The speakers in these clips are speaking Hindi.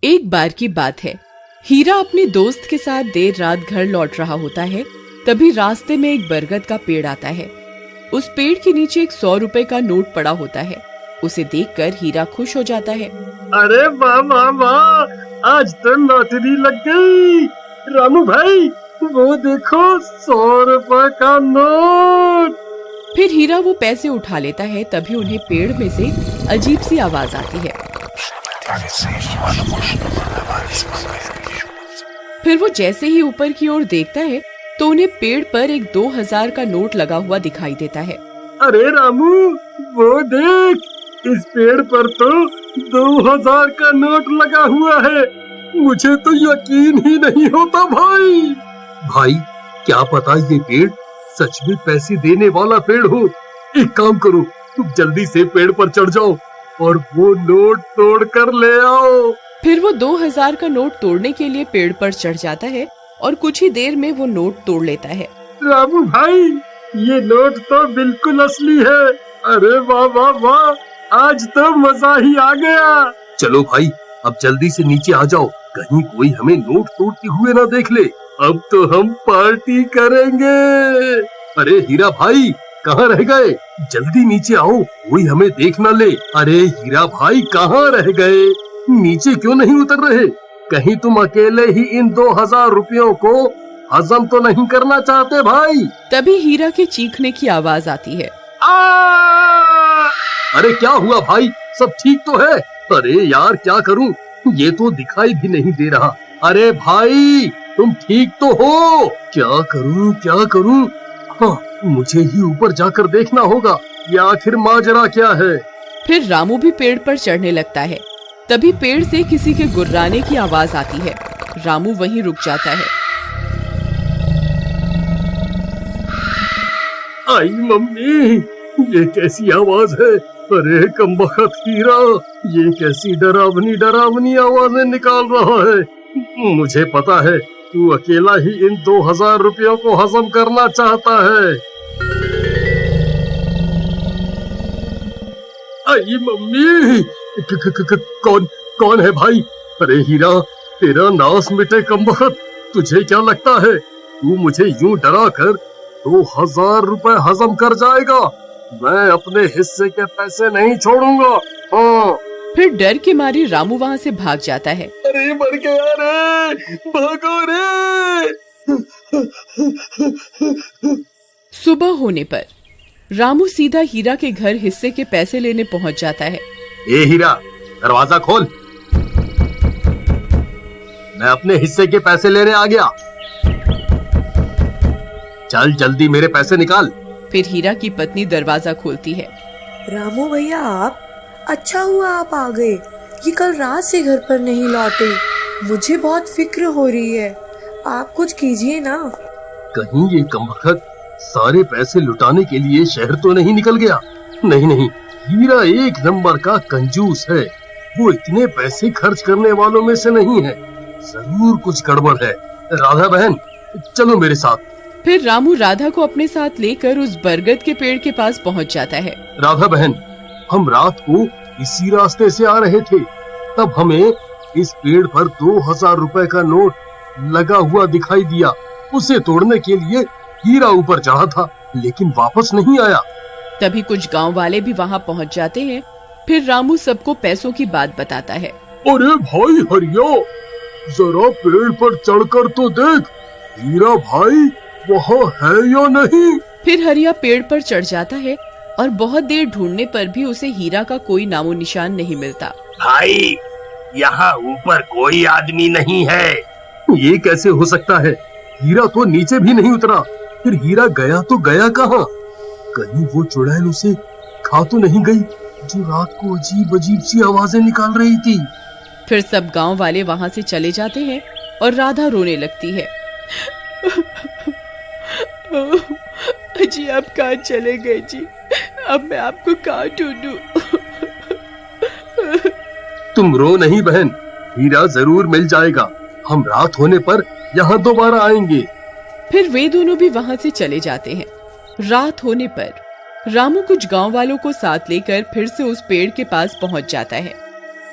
एक बार की बात है, हीरा अपने दोस्त के साथ देर रात घर लौट रहा होता है। तभी रास्ते में एक बरगद का पेड़ आता है। उस पेड़ के नीचे एक 100 रुपए का नोट पड़ा होता है। उसे देखकर हीरा खुश हो जाता है। अरे वाह वाह वाह, आज तो लॉटरी लग गई। रामू भाई, वो देखो 100 रुपए का नोट। फिर हीरा वो पैसे उठा लेता है। तभी उन्हें पेड़ में से अजीब सी आवाज आती है। फिर वो जैसे ही ऊपर की ओर देखता है तो उन्हें पेड़ पर एक 2000 का नोट लगा हुआ दिखाई देता है। अरे रामू, वो देख, इस पेड़ पर तो 2000 का नोट लगा हुआ है। मुझे तो यकीन ही नहीं होता भाई। भाई, क्या पता ये पेड़ सच में पैसे देने वाला पेड़ हो। एक काम करो, तुम जल्दी से पेड़ पर चढ़ जाओ और वो नोट तोड़ कर ले आओ। फिर वो 2000 का नोट तोड़ने के लिए पेड़ पर चढ़ जाता है और कुछ ही देर में वो नोट तोड़ लेता है। रामू भाई, ये नोट तो बिल्कुल असली है। अरे वाह वाह वाह, आज तो मजा ही आ गया। चलो भाई, अब जल्दी से नीचे आ जाओ, कहीं कोई हमें नोट तोड़ते हुए ना देख ले। अब तो हम पार्टी करेंगे। अरे हीरा भाई, कहाँ रह गए? जल्दी नीचे आओ, कोई हमें देख ना ले। अरे हीरा भाई, कहाँ रह गए? नीचे क्यों नहीं उतर रहे? कहीं तुम अकेले ही इन 2000 रुपयों को हजम तो नहीं करना चाहते भाई? तभी हीरा के चीखने की आवाज आती है। अरे क्या हुआ भाई, सब ठीक तो है? अरे यार, क्या करूं, ये तो दिखाई भी नहीं दे रहा। अरे भाई, तुम ठीक तो हो? क्या करूं? हाँ, मुझे ही ऊपर जाकर देखना होगा, ये आखिर माजरा क्या है। फिर रामू भी पेड़ पर चढ़ने लगता है। तभी पेड़ से किसी के गुर्राने की आवाज आती है। रामू वहीं रुक जाता है। आई मम्मी, ये कैसी आवाज है? अरे कमबख्त हीरा, ये कैसी डरावनी आवाजें निकाल रहा है। मुझे पता है, तू अकेला ही इन 2000 रुपयों को हजम करना चाहता है। आई मम्मी, कौन है भाई? अरे हीरा, तेरा नाश मिटे कमबख्त। तुझे क्या लगता है तू मुझे यूं डरा कर 2000 रुपए हजम कर जाएगा? मैं अपने हिस्से के पैसे नहीं छोड़ूंगा। हाँ। फिर डर के मारे रामू वहाँ से भाग जाता है। अरे मर गया रे, भागो रे। सुबह होने पर रामू सीधा हीरा के घर हिस्से के पैसे लेने पहुँच जाता है। ए हीरा, दरवाजा खोल, मैं अपने हिस्से के पैसे लेने आ गया। चल जल्दी मेरे पैसे निकाल। फिर हीरा की पत्नी दरवाजा खोलती है। रामू भैया, आप? अच्छा हुआ आप आ गए। ये कल रात से घर पर नहीं लौटे। मुझे बहुत फिक्र हो रही है, आप कुछ कीजिए ना। कहीं ये कमबख्त सारे पैसे लुटाने के लिए शहर तो नहीं निकल गया? नहीं, हीरा एक नंबर का कंजूस है। वो इतने पैसे खर्च करने वालों में से नहीं है। जरूर कुछ गड़बड़ है। राधा बहन, चलो मेरे साथ। फिर रामू राधा को अपने साथ लेकर उस बरगद के पेड़ के पास पहुंच जाता है। राधा बहन, हम रात को इसी रास्ते से आ रहे थे, तब हमें इस पेड़ पर 2000 रुपए का नोट लगा हुआ दिखाई दिया। उसे तोड़ने के लिए हीरा ऊपर चढ़ा था, लेकिन वापस नहीं आया। तभी कुछ गांव वाले भी वहां पहुंच जाते हैं। फिर रामू सबको पैसों की बात बताता है। अरे भाई हरिया, जरा पेड़ पर चढ़कर तो देख, हीरा भाई वहाँ है या नहीं? फिर हरिया पेड़ पर चढ़ जाता है और बहुत देर ढूंढने पर भी उसे हीरा का कोई नामो निशान नहीं मिलता। भाई, यहाँ ऊपर कोई आदमी नहीं है। ये कैसे हो सकता है? हीरा तो नीचे भी नहीं उतरा। फिर हीरा गया तो गया कहाँ? कहीं वो चुड़ैल उसे खा तो नहीं गई, जो रात को अजीब सी आवाजें निकाल रही थी। फिर सब गांव वाले वहाँ से चले जाते हैं और राधा रोने लगती है। जी, आप कहाँ चले गए जी? अब मैं आपको कहाँ ढूंढूं? तुम रो नहीं बहन, हीरा जरूर मिल जाएगा। हम रात होने पर यहाँ दोबारा आएंगे। फिर वे दोनों भी वहाँ से चले जाते हैं। रात होने पर रामू कुछ गांव वालों को साथ लेकर फिर से उस पेड़ के पास पहुँच जाता है।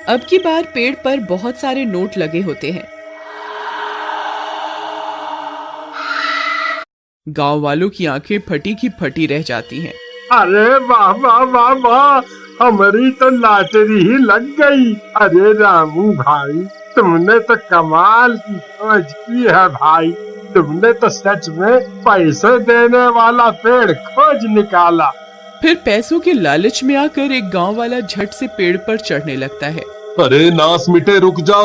अब की बार पेड़ पर बहुत सारे नोट लगे होते हैं। गांव वालों की आंखें फटी की फटी रह जाती हैं। अरे वाह वाह वाह वाह, हमारी तो लॉटरी ही लग गई। अरे रामू भाई, तुमने तो कमाल की खोज की है भाई। तुमने तो सच में पैसे देने वाला पेड़ खोज निकाला। फिर पैसों के लालच में आकर एक गांव वाला झट से पेड़ पर चढ़ने लगता है। अरे नास मिटे, रुक जा,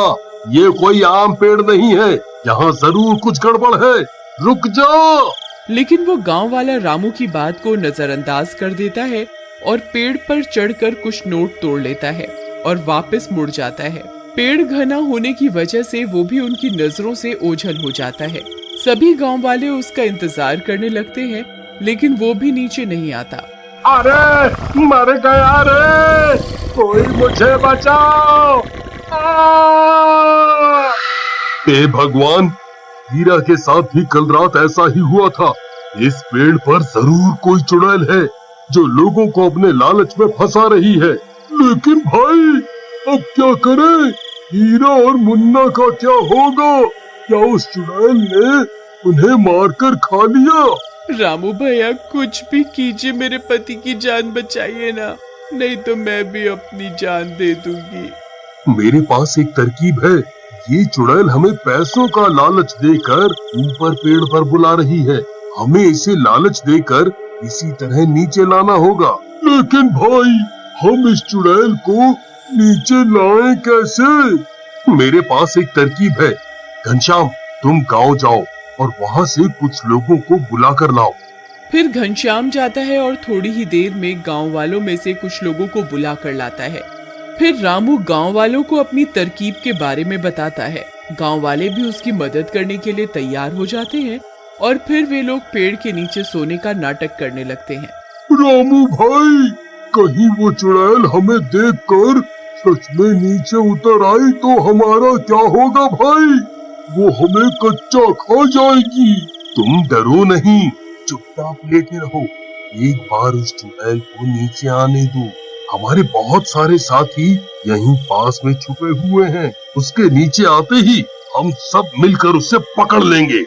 ये कोई आम पेड़ नहीं है, यहाँ जरूर कुछ गड़बड़ है, रुक जा। लेकिन वो गांव वाला रामू की बात को नजरअंदाज कर देता है और पेड़ पर चढ़कर कुछ नोट तोड़ लेता है और वापस मुड़ जाता है। पेड़ घना होने की वजह से वो भी उनकी नजरों से ओझल हो जाता है। सभी गांव वाले उसका इंतजार करने लगते हैं, लेकिन वो भी नीचे नहीं आता। अरे मर गया रे, कोई मुझे बचाओ। हे भगवान, हीरा के साथ भी कल रात ऐसा ही हुआ था। इस पेड़ पर जरूर कोई चुड़ैल है जो लोगों को अपने लालच में फंसा रही है। लेकिन भाई, अब क्या करें? हीरा और मुन्ना का क्या होगा? क्या उस चुड़ैल ने उन्हें मारकर खा लिया? रामू भैया, कुछ भी कीजिए, मेरे पति की जान बचाइए ना, नहीं तो मैं भी अपनी जान दे दूंगी। मेरे पास एक तरकीब है। ये चुड़ैल हमें पैसों का लालच देकर ऊपर पेड़ पर बुला रही है। हमें इसे लालच देकर इसी तरह नीचे लाना होगा। लेकिन भाई, हम इस चुड़ैल को नीचे लाएं कैसे? मेरे पास एक तरकीब है। घनश्याम, तुम गांव जाओ और वहाँ से कुछ लोगों को बुला कर लाओ। फिर घनश्याम जाता है और थोड़ी ही देर में गांव वालों में से कुछ लोगों को बुला कर लाता है। फिर रामू गांव वालों को अपनी तरकीब के बारे में बताता है। गांव वाले भी उसकी मदद करने के लिए तैयार हो जाते हैं और फिर वे लोग पेड़ के नीचे सोने का नाटक करने लगते हैं। रामू भाई, कहीं वो चुड़ैल हमें देखकर सच में नीचे उतर आई तो हमारा क्या होगा भाई? वो हमें कच्चा खा जाएगी। तुम डरो नहीं, चुपचाप लेटे रहो। एक बार उस चुड़ैल को नीचे आने दो। हमारे बहुत सारे साथी यहीं पास में छुपे हुए हैं। उसके नीचे आते ही हम सब मिलकर उसे पकड़ लेंगे।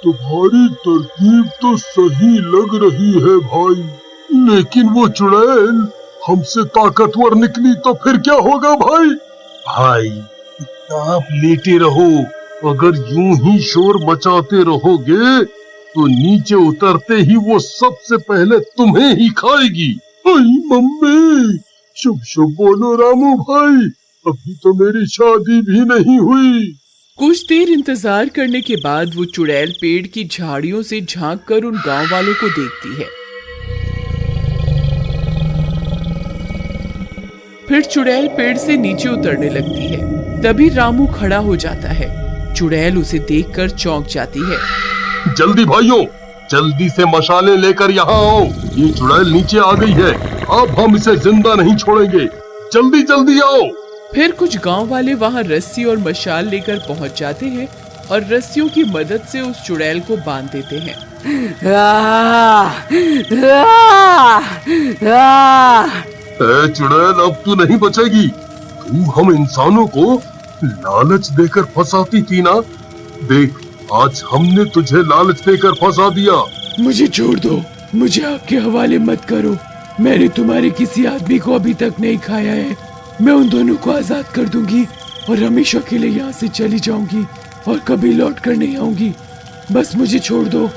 तुम्हारी तरकीब तो सही लग रही है भाई, लेकिन वो चुड़ैल हमसे ताकतवर निकली तो फिर क्या होगा भाई? भाई, आप लेटे रहो। अगर यूं ही शोर मचाते रहोगे तो नीचे उतरते ही वो सबसे पहले तुम्हें ही खाएगी। आई मम्मी, शुभ शुभ बोलो रामू भाई, अभी तो मेरी शादी भी नहीं हुई। कुछ देर इंतजार करने के बाद वो चुड़ैल पेड़ की झाड़ियों से झांककर उन गांव वालों को देखती है। फिर चुड़ैल पेड़ से नीचे उतरने लगती है। तभी रामू खड़ा हो जाता है। चुड़ैल उसे देखकर चौंक जाती है। जल्दी भाइयों, जल्दी से मशालें लेकर यहाँ आओ। ये चुड़ैल नीचे आ गई है, अब हम इसे जिंदा नहीं छोड़ेंगे। जल्दी जल्दी आओ। फिर कुछ गांव वाले वहाँ रस्सी और मशाल लेकर पहुँच जाते हैं और रस्सियों की मदद से उस चुड़ैल को बांध देते हैं। चुड़ैल, अब तू नहीं बचेगी। तू हम इंसानों को लालच देकर फंसाती थी ना। देख, आज हमने तुझे लालच देकर फंसा दिया। मुझे छोड़ दो, मुझे आपके हवाले मत करो। मैंने तुम्हारे किसी आदमी को अभी तक नहीं खाया है। मैं उन दोनों को आजाद कर दूंगी और हमेशा के लिए यहाँ से चली जाऊंगी और कभी लौट कर नहीं आऊंगी। बस मुझे छोड़ दो,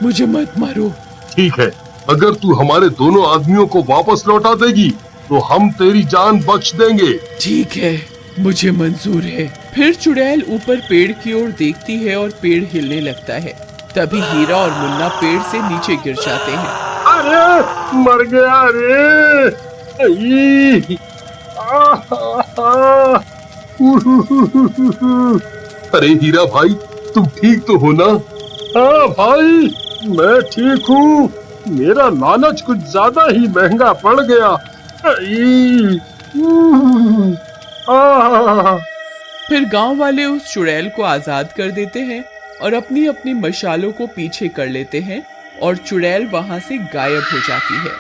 मुझे मत मारो। ठीक है, अगर तू हमारे दोनों आदमियों को वापस लौटा देगी तो हम तेरी जान बख्श देंगे। ठीक है, मुझे मंजूर है। फिर चुड़ैल ऊपर पेड़ की ओर देखती है और पेड़ हिलने लगता है। तभी हीरा और मुन्ना पेड़ से नीचे गिर जाते हैं। अरे मर गया रे। अरे हीरा भाई, तुम ठीक तो हो ना? हाँ भाई, मैं ठीक हूँ। मेरा लालच कुछ ज्यादा ही महंगा पड़ गया। फिर गांव वाले उस चुड़ैल को आजाद कर देते हैं और अपनी अपनी मशालों को पीछे कर लेते हैं और चुड़ैल वहां से गायब हो जाती है।